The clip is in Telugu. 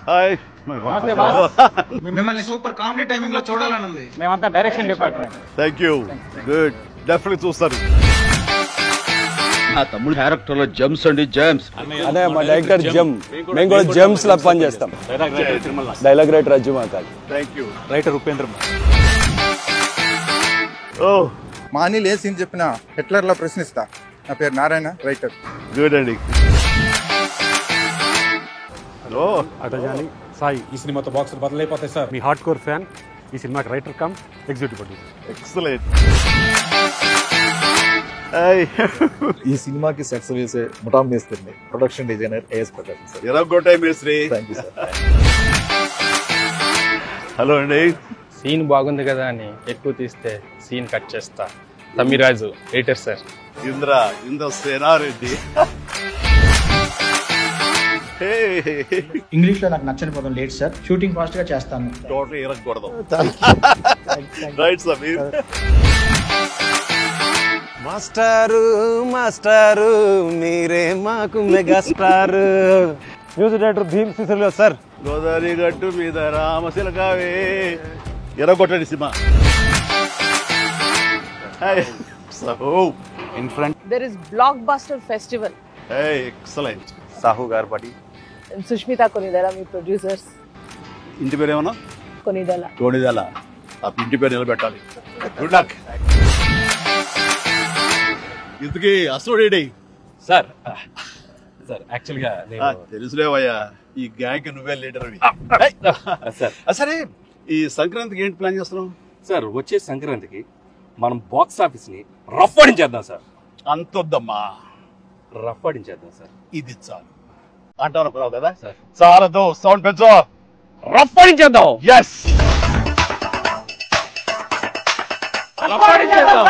హాయ్ మిమ్మల్ని సూపర్ కామెడీ టైమింగ్ లో చూడాలని ఉంది. మేమంతా direction department. Thank you. Good. Definitely చూస్తారు. నా తమ్ముడు క్యారెక్టర్ లో జెమ్స్ అండి, జెమ్స్. అదే మా డైరెక్టర్ జెమ్. మేము కూడా జెమ్స్ లా పని చేస్తాం. డైలాగ్ రైటర్ అజ్జు మాకాలి. Thank you. రైటర్ ఉపేంద్ర. ఓ మా అనిల్ ఏ సీన్ చెప్పినా హిట్లర్ లా ప్రశ్నిస్తా. నా పేరు నారాయణ, రైటర్. గుడ్ అండి. హలో అటజాని సాయి. ఈ సినిమాతో బాక్స్ బదలైపోతాయి సార్. మీ హార్డ్ కోర్ ఫ్యాన్. ఈ సినిమాకి writer cum executive producer. Excellent. ఈ సినిమాకి సెట్స్ వేసే ముఠా మేస్త్రి, production designer AS Prakash sir. ఎరగొట్టాయి మేస్త్రి. Thank you sir. హలో అండి. సీన్ బాగుంది కదా అని ఎక్కువ తీస్తే సీన్ కట్ చేస్తా. Tammiraju editor sir. Indra Sena Reddy. English లో నాకు నచ్చని పదం లేట్ సార్. షూటింగ్ ఫాస్ట్ గా చేస్తాను. టోటల్ ఇరగకూడదు. రైట్ సమీర్. మాస్టారు మాస్టారు మీరే మాకు మెగాస్టార్. మ్యూజిక్ డైరెక్టర్ భీమ్ సిసిలియో సార్. గోదావరి గట్టు మీద రామశిలకావే. ఎరగొట్టండి సినిమా. In front There is Blockbuster Festival. Excellent. Sahu Garapati. And Sushmita Konidala, మీ ప్రొడ్యూసర్స్. ఇంటి పేరు ఏమన్నా? కొనిదల. తోడిదల. ఆ ఇంటి పేరు నిలబెట్టాలి. Good luck. ఇంతకీ అసోడేడి సార్ యాక్చువల్గా తెలుసులేవయ్యా, ఈ గ్యాంగ్ నువ్వే లీడర్ అవి. సరే, ఈ సంక్రాంతికి ఏంటి ప్లాన్ చేస్తున్నావు? సార్ వచ్చే సంక్రాంతికి మనం బాక్స్ ఆఫీస్ ని రఫ్ ఆడించేద్దాం సార్. అంతొద్దమ్మా, రఫ్ ఆడించేద్దాం సార్. ఇది చాలు అంటాను కదా. చాలదు, సౌండ్ పెంచు. రఫ్ ఆడించేద్దాం. Yes, rough ఆడించేద్దాం.